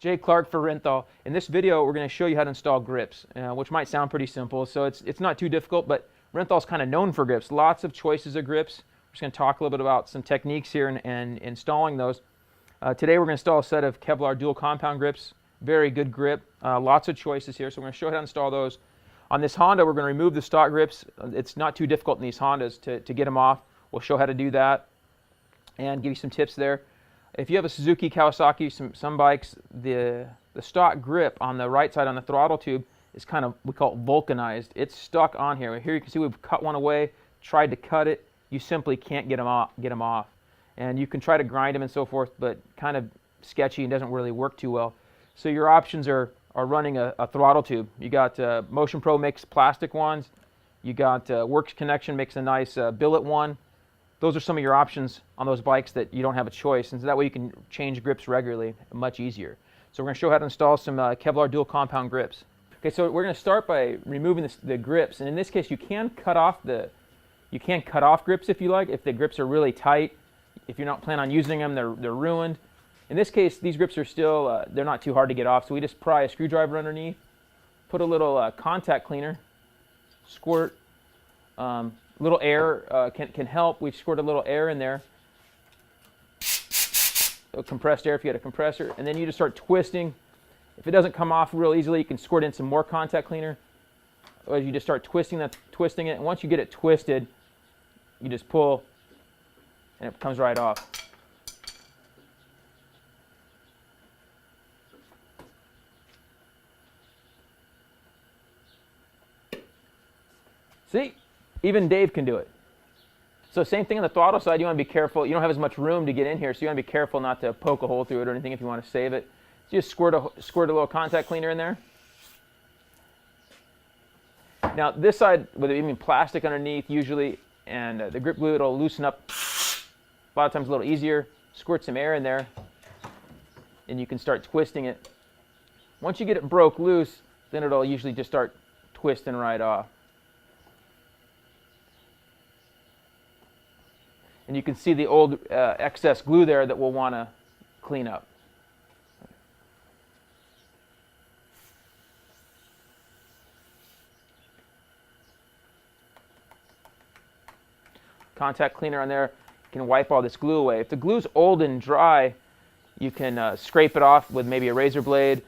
Jay Clark for Renthal. In this video, we're going to show you how to install grips, which might sound pretty simple. So it's not too difficult, but Renthal's kind of known for grips. Lots of choices of grips. We're just going to talk a little bit about some techniques here and installing those. Today, we're going to install a set of Kevlar dual compound grips. Very good grip. Lots of choices here. So we're going to show you how to install those. On this Honda, we're going to remove the stock grips. It's not too difficult in these Hondas to get them off. We'll show how to do that and give you some tips there. If you have a Suzuki, Kawasaki, some bikes, the stock grip on the right side on the throttle tube is kind of, we call it vulcanized. It's stuck on here. Here you can see we've cut one away, tried to cut it. You simply can't get them off. And you can try to grind them and so forth, but kind of sketchy and doesn't really work too well. So your options are running a throttle tube. You got Motion Pro makes plastic ones. You got Works Connection makes a nice billet one. Those are some of your options on those bikes that you don't have a choice, and so that way you can change grips regularly, much easier. So we're going to show how to install some Kevlar dual compound grips. Okay, so we're going to start by removing the grips, and in this case you can cut off grips if you like, if the grips are really tight. If you're not planning on using them, they're ruined. In this case, these grips are still, they're not too hard to get off, so we just pry a screwdriver underneath, put a little contact cleaner, squirt, little air can help. We squirt a little air in there, compressed air if you had a compressor, and then you just start twisting. If it doesn't come off real easily, you can squirt in some more contact cleaner. Or you just start twisting it, and once you get it twisted, you just pull, and it comes right off. See? Even Dave can do it. So same thing on the throttle side. You want to be careful. You don't have as much room to get in here, so you want to be careful not to poke a hole through it or anything if you want to save it. So just squirt a little contact cleaner in there. Now this side, with even plastic underneath usually, and the grip glue, it'll loosen up a lot of times a little easier. Squirt some air in there, and you can start twisting it. Once you get it broke loose, then it'll usually just start twisting right off. And you can see the old excess glue there that we'll want to clean up. Contact cleaner on there can wipe all this glue away. If the glue's old and dry, you can scrape it off with maybe a razor blade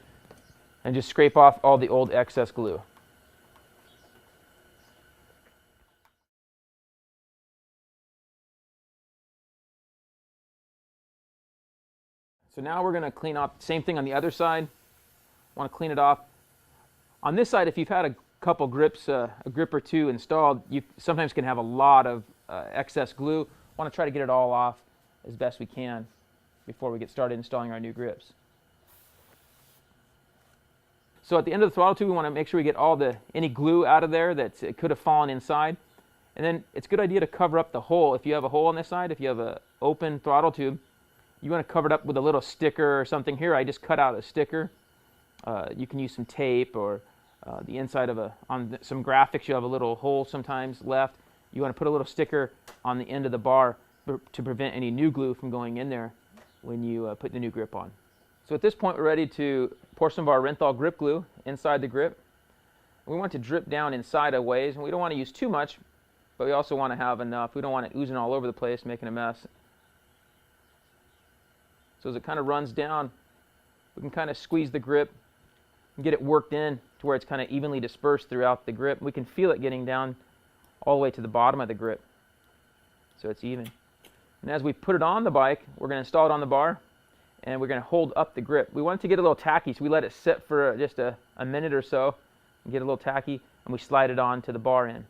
and just scrape off all the old excess glue. So now we're going to clean off, same thing on the other side. Want to clean it off. On this side, if you've had a couple grips, a grip or two installed, you sometimes can have a lot of excess glue. Want to try to get it all off as best we can before we get started installing our new grips. So at the end of the throttle tube, we want to make sure we get all any glue out of there that it could have fallen inside. And then it's a good idea to cover up the hole. If you have a hole on this side, if you have an open throttle tube, you want to cover it up with a little sticker or something. Here I just cut out a sticker. You can use some tape or the inside of on some graphics you have a little hole sometimes left. You want to put a little sticker on the end of the bar to prevent any new glue from going in there when you put the new grip on. So at this point we're ready to pour some of our Renthal grip glue inside the grip. We want it to drip down inside a ways, and we don't want to use too much, but we also want to have enough. We don't want it oozing all over the place, making a mess. So as it kind of runs down, we can kind of squeeze the grip and get it worked in to where it's kind of evenly dispersed throughout the grip. We can feel it getting down all the way to the bottom of the grip, so it's even. And as we put it on the bike, we're going to install it on the bar, and we're going to hold up the grip. We want it to get a little tacky, so we let it sit for just a minute or so and get a little tacky, and we slide it on to the bar end.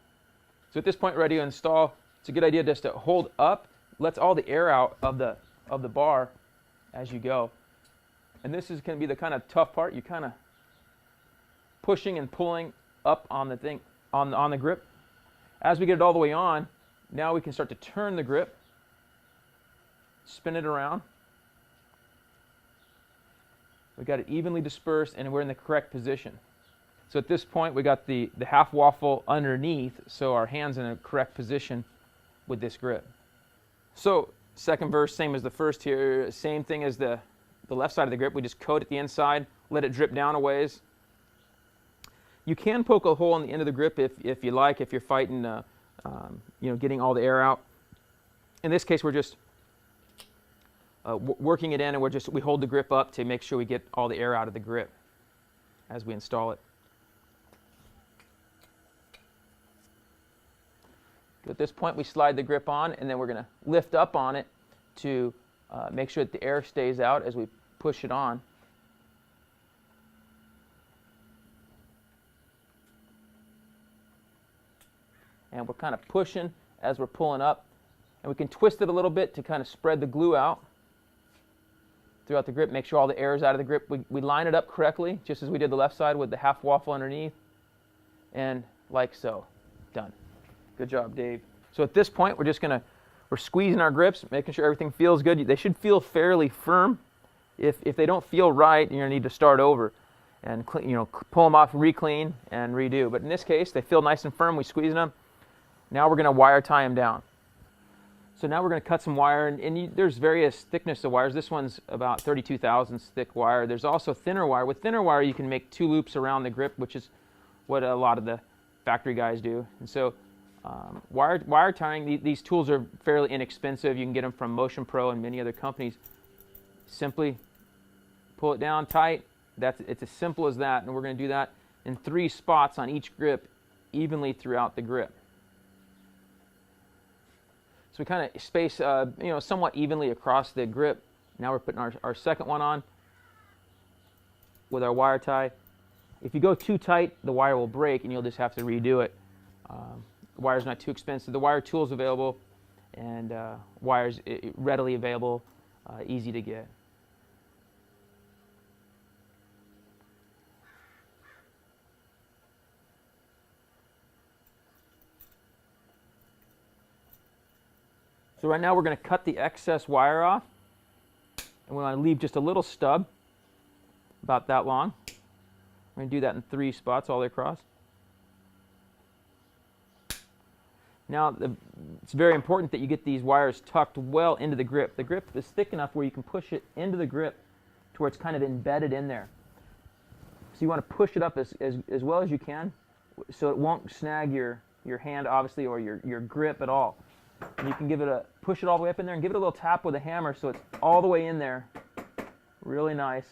So at this point, we're ready to install. It's a good idea just to hold up, lets all the air out of the bar as you go. And this is going to be the kind of tough part. You're kind of pushing and pulling up on the thing, on the grip. As we get it all the way on, now we can start to turn the grip, spin it around. We got it evenly dispersed, and we're in the correct position. So at this point, we got the half waffle underneath, so our hand's in a correct position with this grip. So second verse, same as the first here, same thing as the the left side of the grip, we just coat at the inside, let it drip down a ways. You can poke a hole in the end of the grip if you like, if you're fighting, getting all the air out. In this case, we're just working it in, and we hold the grip up to make sure we get all the air out of the grip as we install it. At this point, we slide the grip on, and then we're going to lift up on it to make sure that the air stays out as we push it on. And we're kind of pushing as we're pulling up. And we can twist it a little bit to kind of spread the glue out throughout the grip, make sure all the air is out of the grip. We line it up correctly, just as we did the left side with the half waffle underneath. And like so. Done. Good job, Dave. So at this point, we're squeezing our grips, making sure everything feels good. They should feel fairly firm. If they don't feel right, you're going to need to start over and pull them off, re-clean, and redo. But in this case, they feel nice and firm. We squeeze them. Now we're going to wire tie them down. So now we're going to cut some wire, and there's various thickness of wires. This one's about 32 thousandths thick wire. There's also thinner wire. With thinner wire, you can make 2 loops around the grip, which is what a lot of the factory guys do. And so wire tying, these tools are fairly inexpensive. You can get them from Motion Pro and many other companies. Simply pull it down tight. It's as simple as that, and we're going to do that in 3 spots on each grip, evenly throughout the grip. So we kind of space, somewhat evenly across the grip. Now we're putting our second one on with our wire tie. If you go too tight, the wire will break, and you'll just have to redo it. The wire's not too expensive. The wire tool's available, and wire's readily available, easy to get. So right now we're going to cut the excess wire off, and we want to leave just a little stub, about that long. We're going to do that in 3 spots all the way across. Now, it's very important that you get these wires tucked well into the grip. The grip is thick enough where you can push it into the grip to where it's kind of embedded in there. So you want to push it up as well as you can so it won't snag your hand, obviously, or your grip at all. And you can push it all the way up in there and give it a little tap with a hammer so it's all the way in there. Really nice.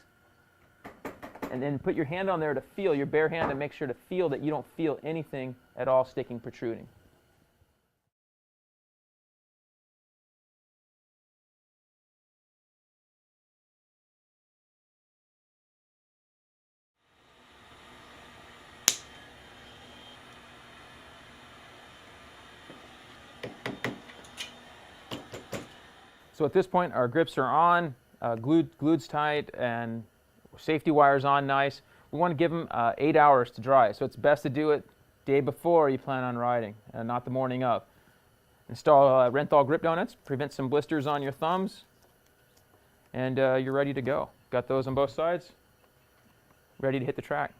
And then put your hand on there to feel, your bare hand, and make sure to feel that you don't feel anything at all sticking, protruding. So at this point, our grips are on, glued's tight, and safety wire's on nice. We want to give them 8 hours to dry, so it's best to do it day before you plan on riding, and not the morning of. Install Renthal grip donuts, prevent some blisters on your thumbs, and you're ready to go. Got those on both sides, ready to hit the track.